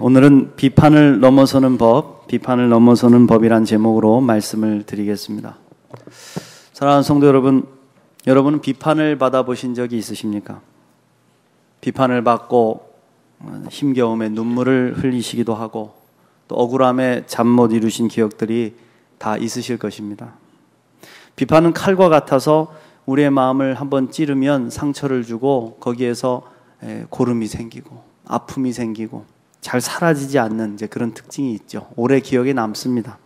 오늘은 비판을 넘어서는 법이란 제목으로 말씀을 드리겠습니다. 사랑하는 성도 여러분, 여러분은 비판을 받아보신 적이 있으십니까? 비판을 받고 힘겨움에 눈물을 흘리시기도 하고 또 억울함에 잠 못 이루신 기억들이 다 있으실 것입니다. 비판은 칼과 같아서 우리의 마음을 한번 찌르면 상처를 주고 거기에서 고름이 생기고 아픔이 생기고 잘 사라지지 않는 그런 특징이 있죠. 오래 기억에 남습니다.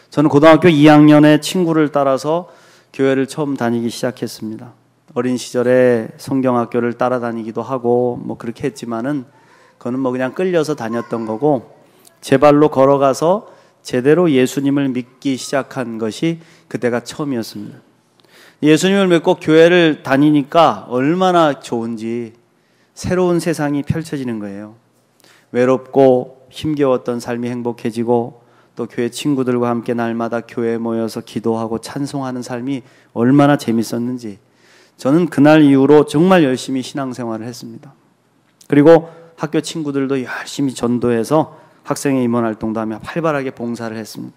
저는 고등학교 2학년에 친구를 따라서 교회를 처음 다니기 시작했습니다. 어린 시절에 성경학교를 따라다니기도 하고 그렇게 했지만은 그거는 그냥 끌려서 다녔던 거고 제 발로 걸어가서 제대로 예수님을 믿기 시작한 것이 그때가 처음이었습니다. 예수님을 믿고 교회를 다니니까 얼마나 좋은지 새로운 세상이 펼쳐지는 거예요. 외롭고 힘겨웠던 삶이 행복해지고 또 교회 친구들과 함께 날마다 교회에 모여서 기도하고 찬송하는 삶이 얼마나 재밌었는지 저는 그날 이후로 정말 열심히 신앙생활을 했습니다. 그리고 학교 친구들도 열심히 전도해서 학생회 임원 활동도 하며 활발하게 봉사를 했습니다.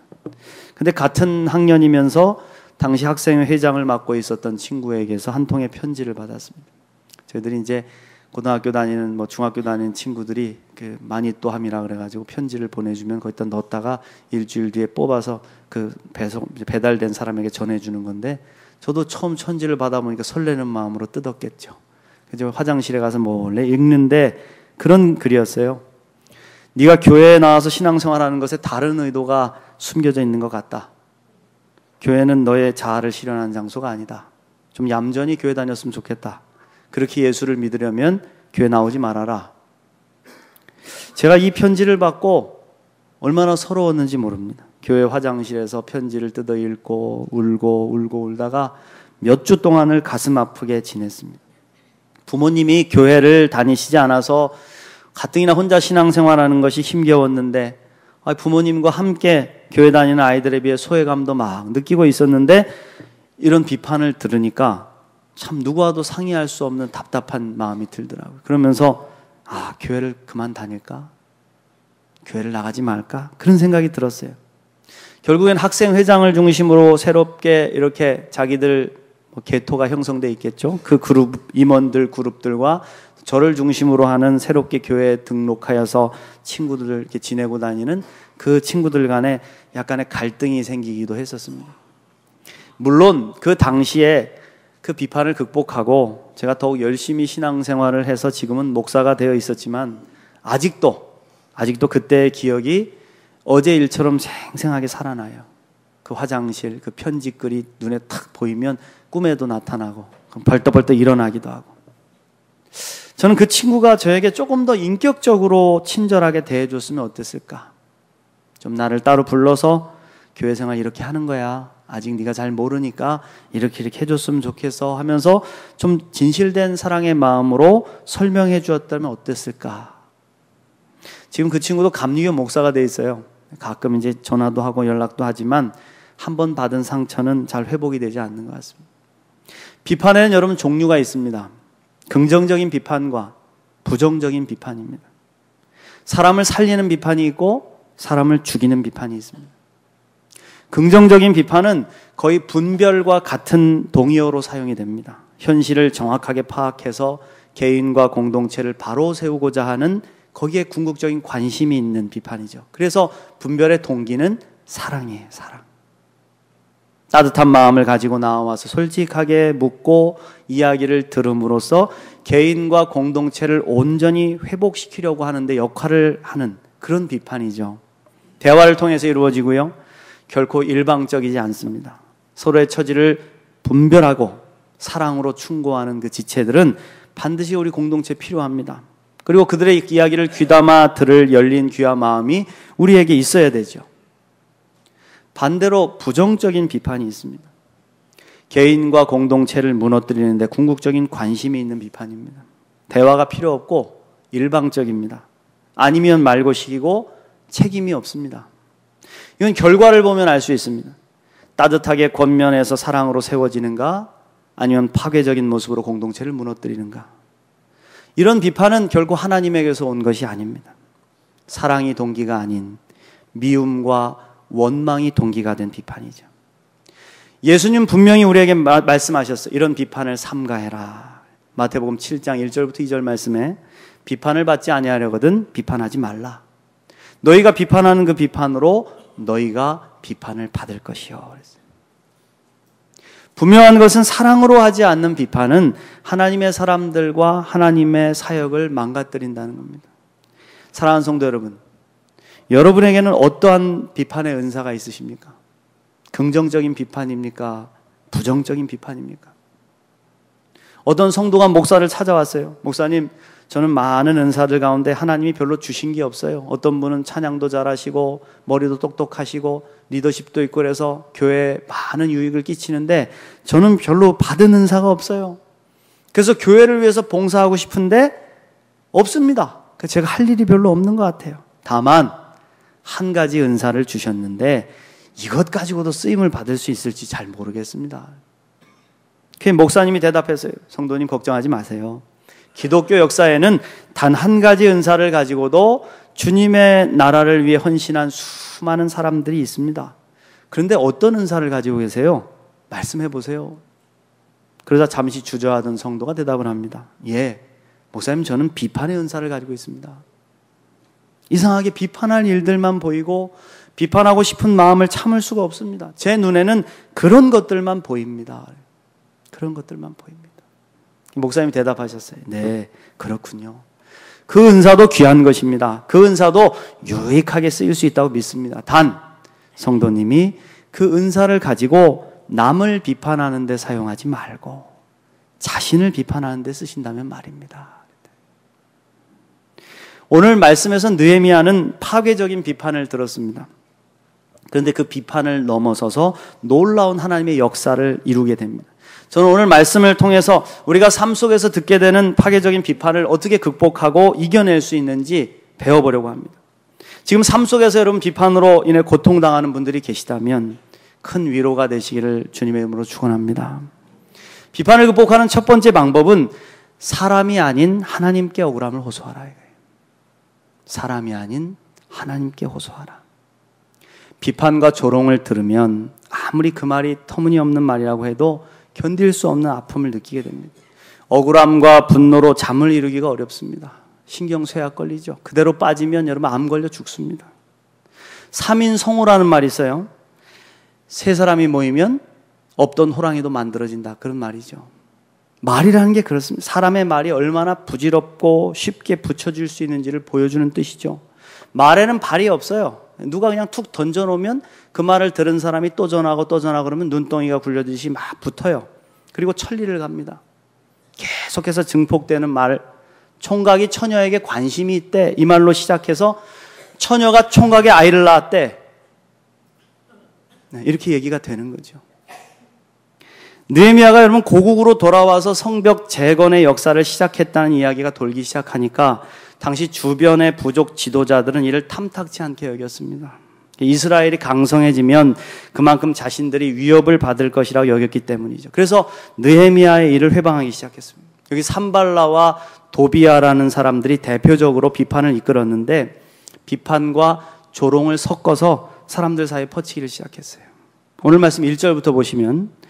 근데 같은 학년이면서 당시 학생회 회장을 맡고 있었던 친구에게서 한 통의 편지를 받았습니다. 저희들이 이제 고등학교 다니는 중학교 다니는 친구들이 마니또함이라 그래가지고 편지를 보내주면 거기다 넣었다가 일주일 뒤에 뽑아서 배달된 사람에게 전해주는 건데 저도 처음 편지를 받아보니까 설레는 마음으로 뜯었겠죠. 그래서 화장실에 가서 몰래 읽는데 그런 글이었어요. 네가 교회에 나와서 신앙생활하는 것에 다른 의도가 숨겨져 있는 것 같다. 교회는 너의 자아를 실현하는 장소가 아니다. 좀 얌전히 교회 다녔으면 좋겠다. 그렇게 예수를 믿으려면 교회 나오지 말아라. 제가 이 편지를 받고 얼마나 서러웠는지 모릅니다. 교회 화장실에서 편지를 뜯어 읽고 울고 울다가 몇 주 동안을 가슴 아프게 지냈습니다. 부모님이 교회를 다니시지 않아서 가뜩이나 혼자 신앙생활하는 것이 힘겨웠는데 부모님과 함께 교회 다니는 아이들에 비해 소외감도 막 느끼고 있었는데 이런 비판을 들으니까 참 누구와도 상의할 수 없는 답답한 마음이 들더라고요. 그러면서 교회를 그만 다닐까? 교회를 나가지 말까? 그런 생각이 들었어요. 결국엔 학생회장을 중심으로 새롭게 이렇게 자기들 계토가 형성돼 있겠죠. 그 임원들 그룹들과 저를 중심으로 하는 새롭게 교회에 등록하여서 친구들을 이렇게 지내고 다니는 그 친구들 간에 약간의 갈등이 생기기도 했었습니다. 물론 그 당시에 그 비판을 극복하고 제가 더욱 열심히 신앙생활을 해서 지금은 목사가 되어 있었지만 아직도 그때의 기억이 어제 일처럼 생생하게 살아나요. 그 화장실, 그 편지글이 눈에 탁 보이면 꿈에도 나타나고 벌떡벌떡 일어나기도 하고 저는 그 친구가 저에게 조금 더 인격적으로 친절하게 대해줬으면 어땠을까? 좀 나를 따로 불러서 교회 생활 이렇게 하는 거야. 아직 네가 잘 모르니까 이렇게 해줬으면 좋겠어 하면서 좀 진실된 사랑의 마음으로 설명해 주었다면 어땠을까? 지금 그 친구도 감리교 목사가 돼 있어요. 가끔 이제 전화도 하고 연락도 하지만 한 번 받은 상처는 잘 회복이 되지 않는 것 같습니다. 비판에는 여러분 종류가 있습니다. 긍정적인 비판과 부정적인 비판입니다. 사람을 살리는 비판이 있고 사람을 죽이는 비판이 있습니다. 긍정적인 비판은 거의 분별과 같은 동의어로 사용이 됩니다. 현실을 정확하게 파악해서 개인과 공동체를 바로 세우고자 하는 거기에 궁극적인 관심이 있는 비판이죠. 그래서 분별의 동기는 사랑이에요. 사랑. 따뜻한 마음을 가지고 나와서 솔직하게 묻고 이야기를 들음으로써 개인과 공동체를 온전히 회복시키려고 하는데 역할을 하는 그런 비판이죠. 대화를 통해서 이루어지고요. 결코 일방적이지 않습니다. 서로의 처지를 분별하고 사랑으로 충고하는 그 지체들은 반드시 우리 공동체에 필요합니다. 그리고 그들의 이야기를 귀담아 들을 열린 귀와 마음이 우리에게 있어야 되죠. 반대로 부정적인 비판이 있습니다. 개인과 공동체를 무너뜨리는데 궁극적인 관심이 있는 비판입니다. 대화가 필요 없고 일방적입니다. 아니면 말고식이고 책임이 없습니다. 이건 결과를 보면 알 수 있습니다. 따뜻하게 권면해서 사랑으로 세워지는가 아니면 파괴적인 모습으로 공동체를 무너뜨리는가. 이런 비판은 결국 하나님에게서 온 것이 아닙니다. 사랑이 동기가 아닌 미움과 원망이 동기가 된 비판이죠. 예수님 분명히 우리에게 말씀하셨어요. 이런 비판을 삼가해라. 마태복음 7장 1절부터 2절 말씀에 비판을 받지 아니하려거든 비판하지 말라. 너희가 비판하는 그 비판으로 너희가 비판을 받을 것이요. 그랬어요. 분명한 것은 사랑으로 하지 않는 비판은 하나님의 사람들과 하나님의 사역을 망가뜨린다는 겁니다. 사랑하는 성도 여러분, 여러분에게는 어떠한 비판의 은사가 있으십니까? 긍정적인 비판입니까? 부정적인 비판입니까? 어떤 성도가 목사를 찾아왔어요. 목사님, 저는 많은 은사들 가운데 하나님이 별로 주신 게 없어요. 어떤 분은 찬양도 잘하시고 머리도 똑똑하시고 리더십도 있고 그래서 교회에 많은 유익을 끼치는데 저는 별로 받은 은사가 없어요. 그래서 교회를 위해서 봉사하고 싶은데 없습니다. 제가 할 일이 별로 없는 것 같아요. 다만 한 가지 은사를 주셨는데 이것 가지고도 쓰임을 받을 수 있을지 잘 모르겠습니다. 그 목사님이 대답했어요. 성도님 걱정하지 마세요. 기독교 역사에는 단 한 가지 은사를 가지고도 주님의 나라를 위해 헌신한 수많은 사람들이 있습니다. 그런데 어떤 은사를 가지고 계세요? 말씀해 보세요. 그러자 잠시 주저하던 성도가 대답을 합니다. 예, 목사님 저는 비판의 은사를 가지고 있습니다. 이상하게 비판할 일들만 보이고 비판하고 싶은 마음을 참을 수가 없습니다. 제 눈에는 그런 것들만 보입니다. 그런 것들만 보입니다. 목사님이 대답하셨어요. 네, 그렇군요. 그 은사도 귀한 것입니다. 그 은사도 유익하게 쓰일 수 있다고 믿습니다. 단, 성도님이 그 은사를 가지고 남을 비판하는 데 사용하지 말고 자신을 비판하는 데 쓰신다면 말입니다. 오늘 말씀에서 느헤미야는 파괴적인 비판을 들었습니다. 그런데 그 비판을 넘어서서 놀라운 하나님의 역사를 이루게 됩니다. 저는 오늘 말씀을 통해서 우리가 삶 속에서 듣게 되는 파괴적인 비판을 어떻게 극복하고 이겨낼 수 있는지 배워보려고 합니다. 지금 삶 속에서 여러분 비판으로 인해 고통당하는 분들이 계시다면 큰 위로가 되시기를 주님의 이름으로 축원합니다. 비판을 극복하는 첫 번째 방법은 사람이 아닌 하나님께 억울함을 호소하라 이거예요. 사람이 아닌 하나님께 호소하라. 비판과 조롱을 들으면 아무리 그 말이 터무니없는 말이라고 해도 견딜 수 없는 아픔을 느끼게 됩니다. 억울함과 분노로 잠을 이루기가 어렵습니다. 신경쇠약 걸리죠. 그대로 빠지면 여러분 암 걸려 죽습니다. 3인성호라는 말이 있어요. 세 사람이 모이면 없던 호랑이도 만들어진다. 그런 말이죠. 말이라는 게 그렇습니다. 사람의 말이 얼마나 부질없고 쉽게 붙여질 수 있는지를 보여주는 뜻이죠. 말에는 발이 없어요. 누가 그냥 툭 던져놓으면 그 말을 들은 사람이 또 전하고 또 전하고 그러면 눈덩이가 굴려듯이 막 붙어요. 그리고 천리를 갑니다. 계속해서 증폭되는 말. 총각이 처녀에게 관심이 있대. 이 말로 시작해서 처녀가 총각의 아이를 낳았대. 이렇게 얘기가 되는 거죠. 느헤미야가 여러분 고국으로 돌아와서 성벽 재건의 역사를 시작했다는 이야기가 돌기 시작하니까 당시 주변의 부족 지도자들은 이를 탐탁치 않게 여겼습니다. 이스라엘이 강성해지면 그만큼 자신들이 위협을 받을 것이라고 여겼기 때문이죠. 그래서 느헤미야의 일을 회방하기 시작했습니다. 여기 산발라와 도비아라는 사람들이 대표적으로 비판을 이끌었는데 비판과 조롱을 섞어서 사람들 사이에 퍼치기를 시작했어요. 오늘 말씀 1절부터 보시면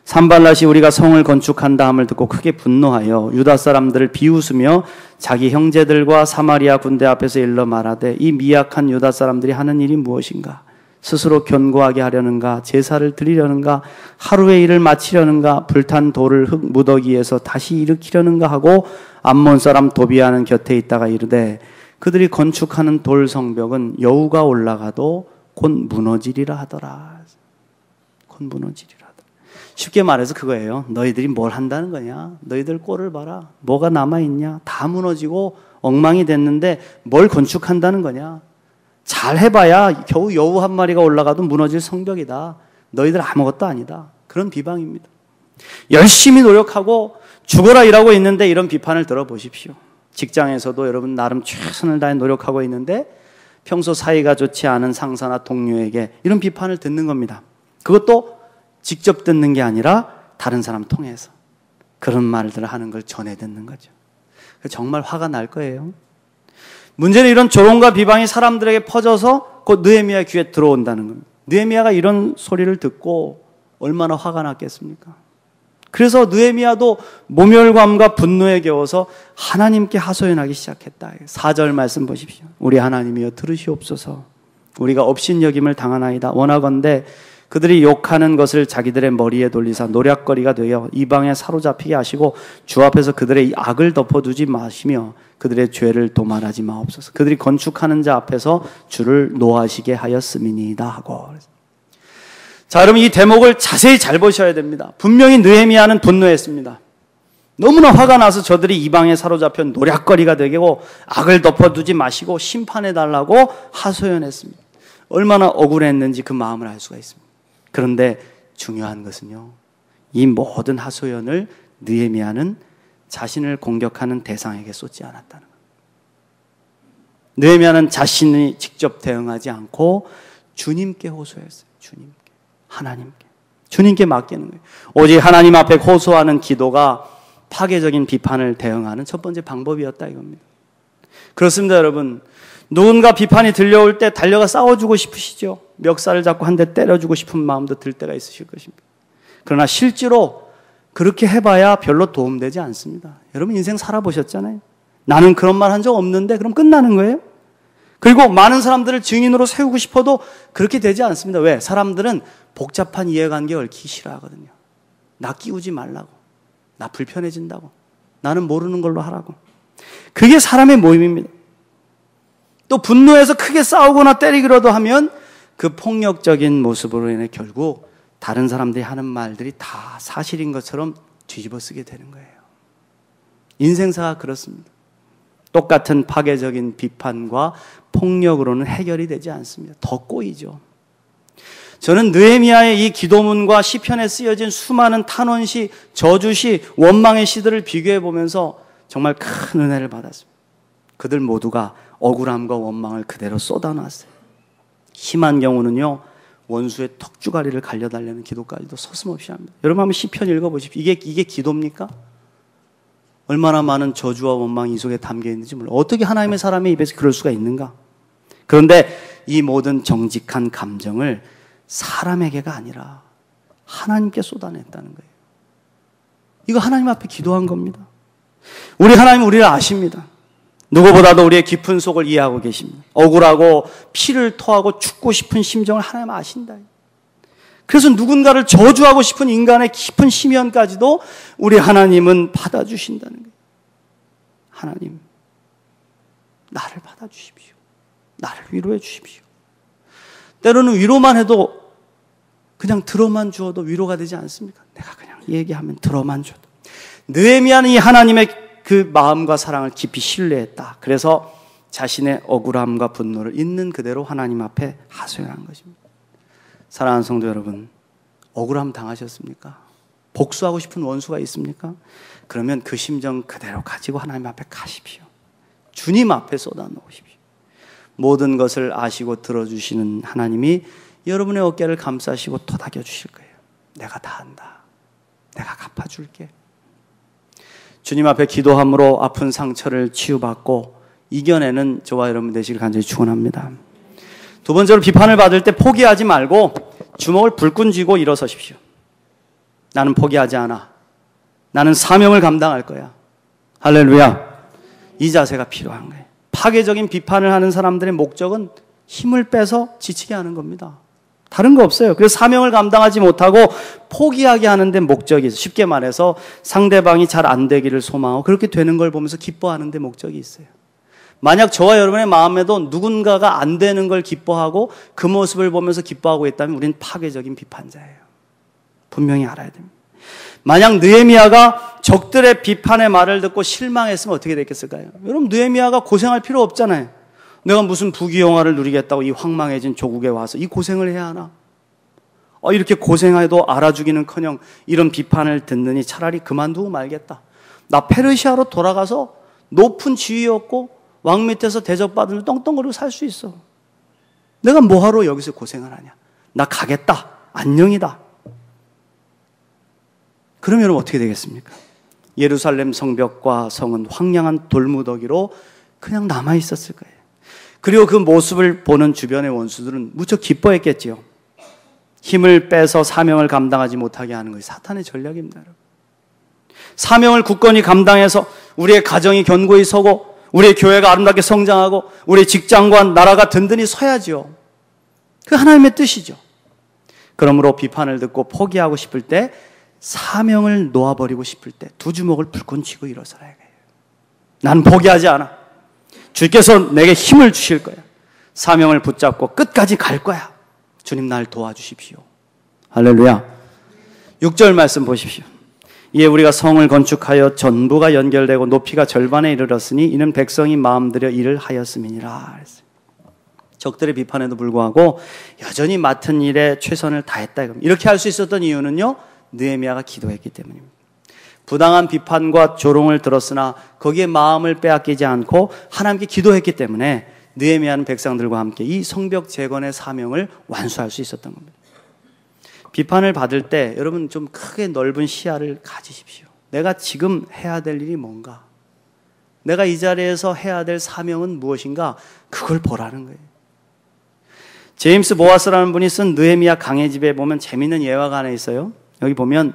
산발랏이 우리가 성을 건축한다 함을 듣고 크게 분노하여 유다 사람들을 비웃으며 자기 형제들과 사마리아 군대 앞에서 일러 말하되 이 미약한 유다 사람들이 하는 일이 무엇인가? 스스로 견고하게 하려는가? 제사를 드리려는가? 하루의 일을 마치려는가? 불탄 돌을 흙 무더기에서 다시 일으키려는가 하고 암몬 사람 도비아는 곁에 있다가 이르되 그들이 건축하는 돌 성벽은 여우가 올라가도 곧 무너지리라 하더라. 곧 무너지리라. 쉽게 말해서 그거예요. 너희들이 뭘 한다는 거냐? 너희들 꼴을 봐라. 뭐가 남아있냐? 다 무너지고 엉망이 됐는데 뭘 건축한다는 거냐? 잘 해봐야 겨우 여우 한 마리가 올라가도 무너질 성벽이다. 너희들 아무것도 아니다. 그런 비방입니다. 열심히 노력하고 죽어라 일하고 있는데 이런 비판을 들어보십시오. 직장에서도 여러분 나름 최선을 다해 노력하고 있는데 평소 사이가 좋지 않은 상사나 동료에게 이런 비판을 듣는 겁니다. 그것도 직접 듣는 게 아니라 다른 사람 통해서 그런 말들을 하는 걸 전해 듣는 거죠. 정말 화가 날 거예요. 문제는 이런 조롱과 비방이 사람들에게 퍼져서 곧 느헤미야 귀에 들어온다는 겁니다. 느헤미야가 이런 소리를 듣고 얼마나 화가 났겠습니까? 그래서 느헤미야도 모멸감과 분노에 겨워서 하나님께 하소연하기 시작했다. 4절 말씀 보십시오. 우리 하나님이여 들으시옵소서. 우리가 업신여김을 당하나이다. 원하건대 그들이 욕하는 것을 자기들의 머리에 돌리사 노략거리가 되어 이방에 사로잡히게 하시고 주 앞에서 그들의 악을 덮어두지 마시며 그들의 죄를 도말하지 마옵소서. 그들이 건축하는 자 앞에서 주를 노하시게 하였음이니이다 하고. 자, 여러분 이 대목을 자세히 잘 보셔야 됩니다. 분명히 느헤미야는 분노했습니다. 너무나 화가 나서 저들이 이방에 사로잡혀 노략거리가 되고 악을 덮어두지 마시고 심판해달라고 하소연했습니다. 얼마나 억울했는지 그 마음을 알 수가 있습니다. 그런데 중요한 것은요, 이 모든 하소연을 느헤미야는 자신을 공격하는 대상에게 쏟지 않았다는 겁니다. 느헤미야는 자신이 직접 대응하지 않고 주님께 호소했어요. 주님께, 하나님께, 주님께 맡기는 거예요. 오직 하나님 앞에 호소하는 기도가 파괴적인 비판을 대응하는 첫 번째 방법이었다 이겁니다. 그렇습니다, 여러분. 누군가 비판이 들려올 때 달려가 싸워주고 싶으시죠? 멱살을 잡고 한 대 때려주고 싶은 마음도 들 때가 있으실 것입니다. 그러나 실제로 그렇게 해봐야 별로 도움되지 않습니다. 여러분 인생 살아보셨잖아요. 나는 그런 말 한 적 없는데 그럼 끝나는 거예요? 그리고 많은 사람들을 증인으로 세우고 싶어도 그렇게 되지 않습니다. 왜? 사람들은 복잡한 이해관계 얽히기 싫어하거든요. 나 끼우지 말라고. 나 불편해진다고. 나는 모르는 걸로 하라고. 그게 사람의 모임입니다. 또 분노해서 크게 싸우거나 때리기라도 하면 그 폭력적인 모습으로 인해 결국 다른 사람들이 하는 말들이 다 사실인 것처럼 뒤집어 쓰게 되는 거예요. 인생사가 그렇습니다. 똑같은 파괴적인 비판과 폭력으로는 해결이 되지 않습니다. 더 꼬이죠. 저는 느헤미야의 이 기도문과 시편에 쓰여진 수많은 탄원시, 저주시, 원망의 시들을 비교해 보면서 정말 큰 은혜를 받았습니다. 그들 모두가 억울함과 원망을 그대로 쏟아놨어요. 심한 경우는요, 원수의 턱주가리를 갈려달라는 기도까지도 서슴없이 합니다. 여러분 한번 시편 읽어보십시오. 이게 기도입니까? 얼마나 많은 저주와 원망이 이 속에 담겨 있는지 몰라요. 어떻게 하나님의 사람의 입에서 그럴 수가 있는가? 그런데 이 모든 정직한 감정을 사람에게가 아니라 하나님께 쏟아냈다는 거예요. 이거 하나님 앞에 기도한 겁니다. 우리 하나님은 우리를 아십니다. 누구보다도 우리의 깊은 속을 이해하고 계십니다. 억울하고 피를 토하고 죽고 싶은 심정을 하나님 아신다. 그래서 누군가를 저주하고 싶은 인간의 깊은 심연까지도 우리 하나님은 받아주신다는 거예요. 하나님, 나를 받아주십시오. 나를 위로해 주십시오. 때로는 위로만 해도 그냥 들어만 주어도 위로가 되지 않습니까? 내가 그냥 얘기하면 들어만 줘도. 느헤미야는 이 하나님의 그 마음과 사랑을 깊이 신뢰했다. 그래서 자신의 억울함과 분노를 있는 그대로 하나님 앞에 하소연한 것입니다. 사랑하는 성도 여러분, 억울함 당하셨습니까? 복수하고 싶은 원수가 있습니까? 그러면 그 심정 그대로 가지고 하나님 앞에 가십시오. 주님 앞에 쏟아놓으십시오. 모든 것을 아시고 들어주시는 하나님이 여러분의 어깨를 감싸시고 토닥여 주실 거예요. 내가 다 한다. 내가 갚아줄게. 주님 앞에 기도함으로 아픈 상처를 치유받고 이겨내는 저와 여러분 되시길 간절히 축원합니다. 두 번째로 비판을 받을 때 포기하지 말고 주먹을 불끈 쥐고 일어서십시오. 나는 포기하지 않아. 나는 사명을 감당할 거야. 할렐루야. 이 자세가 필요한 거예요. 파괴적인 비판을 하는 사람들의 목적은 힘을 빼서 지치게 하는 겁니다. 다른 거 없어요. 그래서 사명을 감당하지 못하고 포기하게 하는 데 목적이 있어요. 쉽게 말해서 상대방이 잘 안 되기를 소망하고 그렇게 되는 걸 보면서 기뻐하는 데 목적이 있어요. 만약 저와 여러분의 마음에도 누군가가 안 되는 걸 기뻐하고 그 모습을 보면서 기뻐하고 있다면 우리는 파괴적인 비판자예요. 분명히 알아야 됩니다. 만약 느헤미야가 적들의 비판의 말을 듣고 실망했으면 어떻게 됐겠을까요? 여러분 느헤미야가 고생할 필요 없잖아요. 내가 무슨 부귀영화를 누리겠다고 이 황망해진 조국에 와서 이 고생을 해야 하나? 이렇게 고생해도 알아주기는커녕 이런 비판을 듣느니 차라리 그만두고 말겠다. 나 페르시아로 돌아가서 높은 지위였고 왕 밑에서 대접받으면 떵떵거리고 살 수 있어. 내가 뭐하러 여기서 고생을 하냐? 나 가겠다. 안녕이다. 그러면 어떻게 되겠습니까? 예루살렘 성벽과 성은 황량한 돌무더기로 그냥 남아 있었을 거예요. 그리고 그 모습을 보는 주변의 원수들은 무척 기뻐했겠지요. 힘을 빼서 사명을 감당하지 못하게 하는 것이 사탄의 전략입니다. 여러분. 사명을 굳건히 감당해서 우리의 가정이 견고히 서고 우리의 교회가 아름답게 성장하고 우리의 직장과 나라가 든든히 서야지요. 그 하나님의 뜻이죠. 그러므로 비판을 듣고 포기하고 싶을 때, 사명을 놓아버리고 싶을 때 두 주먹을 불끈 쥐고 일어서라 해요. 난 포기하지 않아. 주께서 내게 힘을 주실 거야. 사명을 붙잡고 끝까지 갈 거야. 주님 날 도와주십시오. 할렐루야. 6절 말씀 보십시오. 이에 우리가 성을 건축하여 전부가 연결되고 높이가 절반에 이르렀으니 이는 백성이 마음들여 일을 하였음이니라. 적들의 비판에도 불구하고 여전히 맡은 일에 최선을 다했다. 이렇게 할 수 있었던 이유는요, 느헤미야가 기도했기 때문입니다. 부당한 비판과 조롱을 들었으나 거기에 마음을 빼앗기지 않고 하나님께 기도했기 때문에 느헤미야는 백성들과 함께 이 성벽 재건의 사명을 완수할 수 있었던 겁니다. 비판을 받을 때 여러분 좀 크게 넓은 시야를 가지십시오. 내가 지금 해야 될 일이 뭔가? 내가 이 자리에서 해야 될 사명은 무엇인가? 그걸 보라는 거예요. 제임스 보아스라는 분이 쓴 느헤미야 강의 집에 보면 재미있는 예화가 하나 있어요. 여기 보면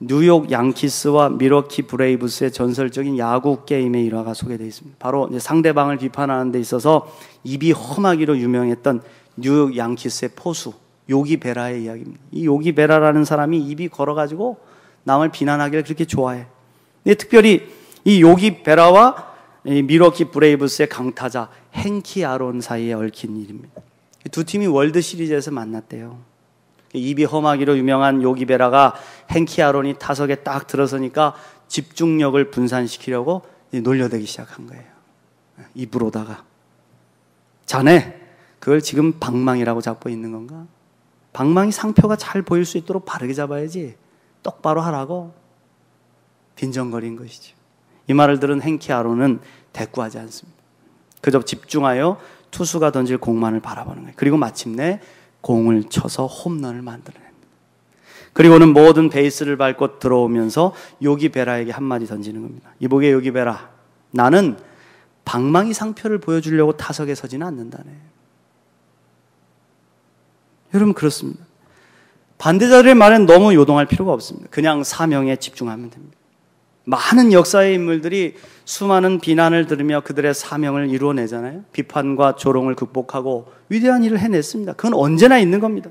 뉴욕 양키스와 밀워키 브레이브스의 전설적인 야구 게임의 일화가 소개되어 있습니다. 바로 이제 상대방을 비판하는 데 있어서 입이 험하기로 유명했던 뉴욕 양키스의 포수 요기 베라의 이야기입니다. 이 요기 베라라는 사람이 입이 걸어가지고 남을 비난하기를 그렇게 좋아해. 근데 특별히 이 요기 베라와 이 밀워키 브레이브스의 강타자 행키 아론 사이에 얽힌 일입니다. 두 팀이 월드 시리즈에서 만났대요. 입이 험하기로 유명한 요기 베라가 행키 아론이 타석에 딱 들어서니까 집중력을 분산시키려고 놀려대기 시작한 거예요. 입으로다가. 자네, 그걸 지금 방망이라고 잡고 있는 건가? 방망이 상표가 잘 보일 수 있도록 바르게 잡아야지. 똑바로 하라고. 빈정거린 것이죠. 이 말을 들은 행키 아론은 대꾸하지 않습니다. 그저 집중하여 투수가 던질 공만을 바라보는 거예요. 그리고 마침내 공을 쳐서 홈런을 만들어냅니다. 그리고는 모든 베이스를 밟고 들어오면서 요기 베라에게 한마디 던지는 겁니다. 이보게 요기 베라, 나는 방망이 상표를 보여주려고 타석에 서지는 않는다네. 여러분 그렇습니다. 반대자들의 말엔 너무 요동할 필요가 없습니다. 그냥 사명에 집중하면 됩니다. 많은 역사의 인물들이 수많은 비난을 들으며 그들의 사명을 이루어내잖아요. 비판과 조롱을 극복하고 위대한 일을 해냈습니다. 그건 언제나 있는 겁니다.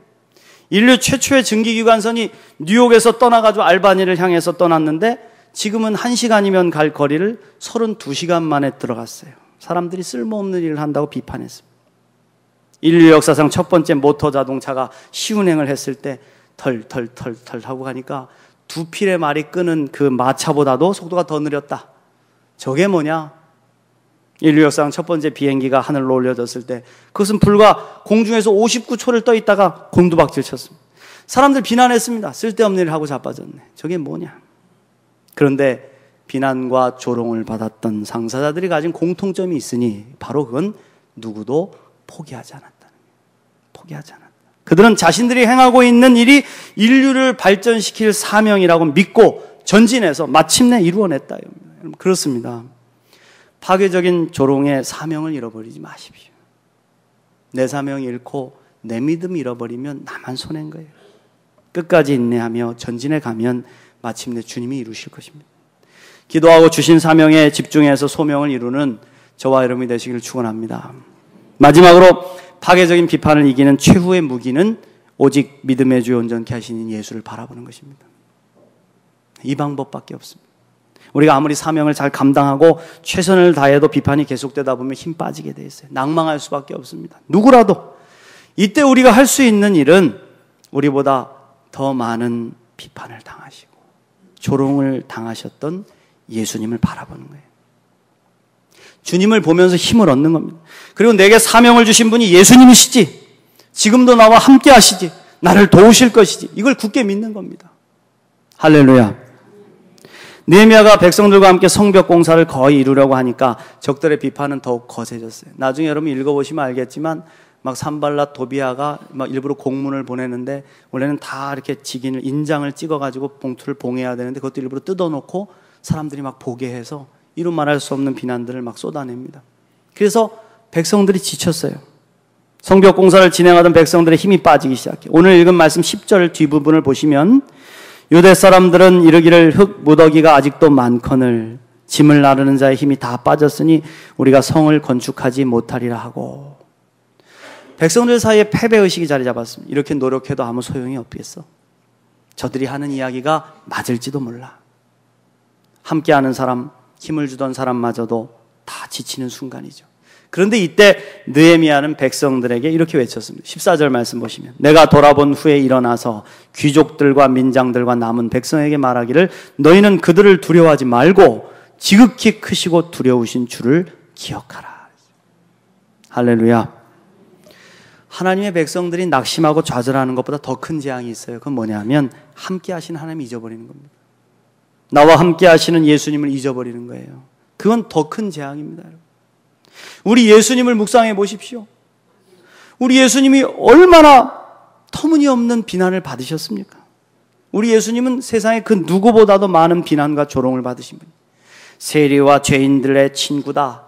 인류 최초의 증기기관선이 뉴욕에서 떠나가지고 알바니를 향해서 떠났는데 지금은 1시간이면 갈 거리를 32시간 만에 들어갔어요. 사람들이 쓸모없는 일을 한다고 비판했습니다. 인류 역사상 첫 번째 모터 자동차가 시운행을 했을 때 털 하고 가니까 두 필의 말이 끄는 그 마차보다도 속도가 더 느렸다. 저게 뭐냐? 인류 역사상 첫 번째 비행기가 하늘로 올려졌을 때 그것은 불과 공중에서 59초를 떠 있다가 곤두박질 쳤습니다. 사람들 비난했습니다. 쓸데없는 일을 하고 자빠졌네. 저게 뭐냐? 그런데 비난과 조롱을 받았던 상사자들이 가진 공통점이 있으니 바로 그건 누구도 포기하지 않았다는 거예요. 포기하지 않았다. 그들은 자신들이 행하고 있는 일이 인류를 발전시킬 사명이라고 믿고 전진해서 마침내 이루어냈다. 그렇습니다. 파괴적인 조롱의 사명을 잃어버리지 마십시오. 내 사명 잃고 내 믿음 잃어버리면 나만 손해인 거예요. 끝까지 인내하며 전진해 가면 마침내 주님이 이루실 것입니다. 기도하고 주신 사명에 집중해서 소명을 이루는 저와 여러분이 되시기를 축원합니다. 마지막으로 파괴적인 비판을 이기는 최후의 무기는 오직 믿음의 주 온전케 하시는 예수를 바라보는 것입니다. 이 방법밖에 없습니다. 우리가 아무리 사명을 잘 감당하고 최선을 다해도 비판이 계속되다 보면 힘 빠지게 돼 있어요. 낭망할 수밖에 없습니다. 누구라도 이때 우리가 할 수 있는 일은 우리보다 더 많은 비판을 당하시고 조롱을 당하셨던 예수님을 바라보는 거예요. 주님을 보면서 힘을 얻는 겁니다. 그리고 내게 사명을 주신 분이 예수님이시지, 지금도 나와 함께 하시지, 나를 도우실 것이지, 이걸 굳게 믿는 겁니다. 할렐루야. 느헤미야가 백성들과 함께 성벽 공사를 거의 이루려고 하니까 적들의 비판은 더욱 거세졌어요. 나중에 여러분 읽어보시면 알겠지만 막 산발랏 도비아가 막 일부러 공문을 보내는데 원래는 다 이렇게 직인을 인장을 찍어가지고 봉투를 봉해야 되는데 그것도 일부러 뜯어놓고 사람들이 막 보게 해서 이루 말할 수 없는 비난들을 막 쏟아냅니다. 그래서 백성들이 지쳤어요. 성벽 공사를 진행하던 백성들의 힘이 빠지기 시작해요. 오늘 읽은 말씀 10절 뒷부분을 보시면 유대 사람들은 이르기를 흙 무더기가 아직도 많거늘 짐을 나르는 자의 힘이 다 빠졌으니 우리가 성을 건축하지 못하리라 하고, 백성들 사이에 패배의식이 자리 잡았습니다. 이렇게 노력해도 아무 소용이 없겠어. 저들이 하는 이야기가 맞을지도 몰라. 함께하는 사람, 힘을 주던 사람마저도 다 지치는 순간이죠. 그런데 이때 느헤미야는 백성들에게 이렇게 외쳤습니다. 14절 말씀 보시면 내가 돌아본 후에 일어나서 귀족들과 민장들과 남은 백성에게 말하기를 너희는 그들을 두려워하지 말고 지극히 크시고 두려우신 주를 기억하라. 할렐루야. 하나님의 백성들이 낙심하고 좌절하는 것보다 더 큰 재앙이 있어요. 그건 뭐냐면 함께 하시는 하나님을 잊어버리는 겁니다. 나와 함께 하시는 예수님을 잊어버리는 거예요. 그건 더 큰 재앙입니다. 우리 예수님을 묵상해 보십시오. 우리 예수님이 얼마나 터무니없는 비난을 받으셨습니까? 우리 예수님은 세상에 그 누구보다도 많은 비난과 조롱을 받으신 분이에요. 세리와 죄인들의 친구다.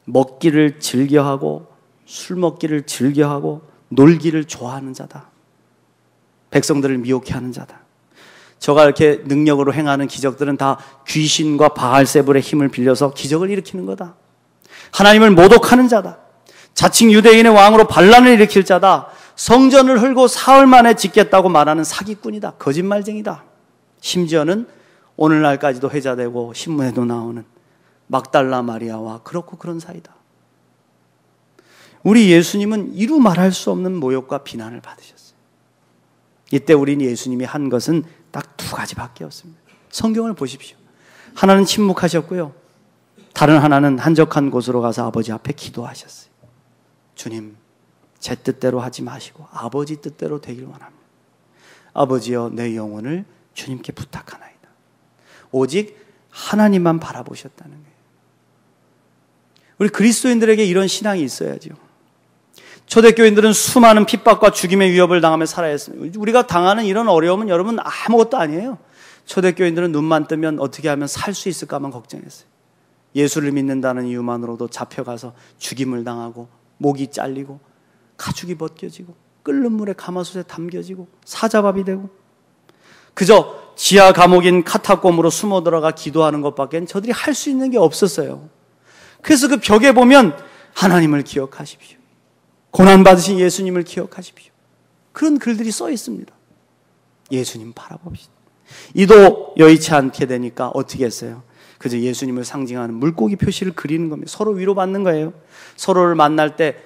먹기를 즐겨하고 술 먹기를 즐겨하고 놀기를 좋아하는 자다. 백성들을 미혹해 하는 자다. 저가 이렇게 능력으로 행하는 기적들은 다 귀신과 바알세불의 힘을 빌려서 기적을 일으키는 거다. 하나님을 모독하는 자다. 자칭 유대인의 왕으로 반란을 일으킬 자다. 성전을 헐고 사흘 만에 짓겠다고 말하는 사기꾼이다. 거짓말쟁이다. 심지어는 오늘날까지도 회자되고 신문에도 나오는 막달라 마리아와 그렇고 그런 사이다. 우리 예수님은 이루 말할 수 없는 모욕과 비난을 받으셨어요. 이때 우리 예수님이 한 것은 딱 두 가지밖에 없습니다. 성경을 보십시오. 하나는 침묵하셨고요. 다른 하나는 한적한 곳으로 가서 아버지 앞에 기도하셨어요. 주님, 제 뜻대로 하지 마시고 아버지 뜻대로 되길 원합니다. 아버지여, 내 영혼을 주님께 부탁하나이다. 오직 하나님만 바라보셨다는 거예요. 우리 그리스도인들에게 이런 신앙이 있어야죠. 초대교인들은 수많은 핍박과 죽임의 위협을 당하며 살아야 했습니다. 우리가 당하는 이런 어려움은 여러분 아무것도 아니에요. 초대교인들은 눈만 뜨면 어떻게 하면 살 수 있을까만 걱정했어요. 예수를 믿는다는 이유만으로도 잡혀가서 죽임을 당하고 목이 잘리고 가죽이 벗겨지고 끓는 물에 가마솥에 담겨지고 사자밥이 되고, 그저 지하 감옥인 카타콤으로 숨어 들어가 기도하는 것밖에 저들이 할 수 있는 게 없었어요. 그래서 그 벽에 보면 하나님을 기억하십시오. 고난받으신 예수님을 기억하십시오. 그런 글들이 써 있습니다. 예수님 바라봅시다. 이도 여의치 않게 되니까 어떻게 했어요? 그저 예수님을 상징하는 물고기 표시를 그리는 겁니다. 서로 위로받는 거예요. 서로를 만날 때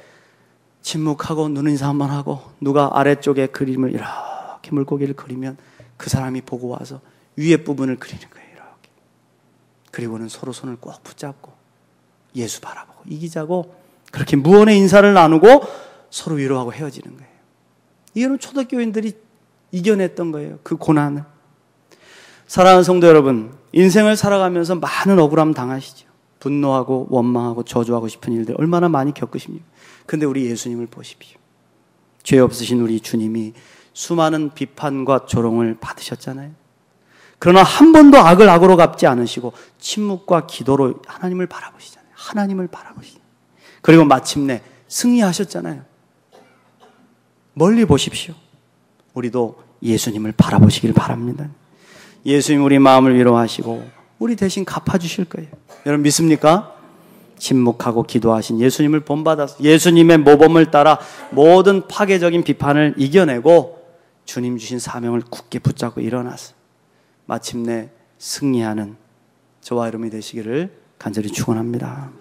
침묵하고 눈인사 한번 하고 누가 아래쪽에 그림을 이렇게 물고기를 그리면 그 사람이 보고 와서 위에 부분을 그리는 거예요. 이렇게. 그리고는 서로 손을 꼭 붙잡고 예수 바라보고 이기자고 그렇게 무언의 인사를 나누고 서로 위로하고 헤어지는 거예요. 이거는 초대교인들이 이겨냈던 거예요. 그 고난을. 사랑하는 성도 여러분, 인생을 살아가면서 많은 억울함 당하시죠. 분노하고 원망하고 저주하고 싶은 일들 얼마나 많이 겪으십니까? 근데 우리 예수님을 보십시오. 죄 없으신 우리 주님이 수많은 비판과 조롱을 받으셨잖아요. 그러나 한 번도 악을 악으로 갚지 않으시고 침묵과 기도로 하나님을 바라보시잖아요. 하나님을 바라보시잖아요. 그리고 마침내 승리하셨잖아요. 멀리 보십시오. 우리도 예수님을 바라보시길 바랍니다. 예수님 우리 마음을 위로하시고 우리 대신 갚아주실 거예요. 여러분 믿습니까? 침묵하고 기도하신 예수님을 본받아서 예수님의 모범을 따라 모든 파괴적인 비판을 이겨내고 주님 주신 사명을 굳게 붙잡고 일어나서 마침내 승리하는 저와 여러분이 되시기를 간절히 축원합니다.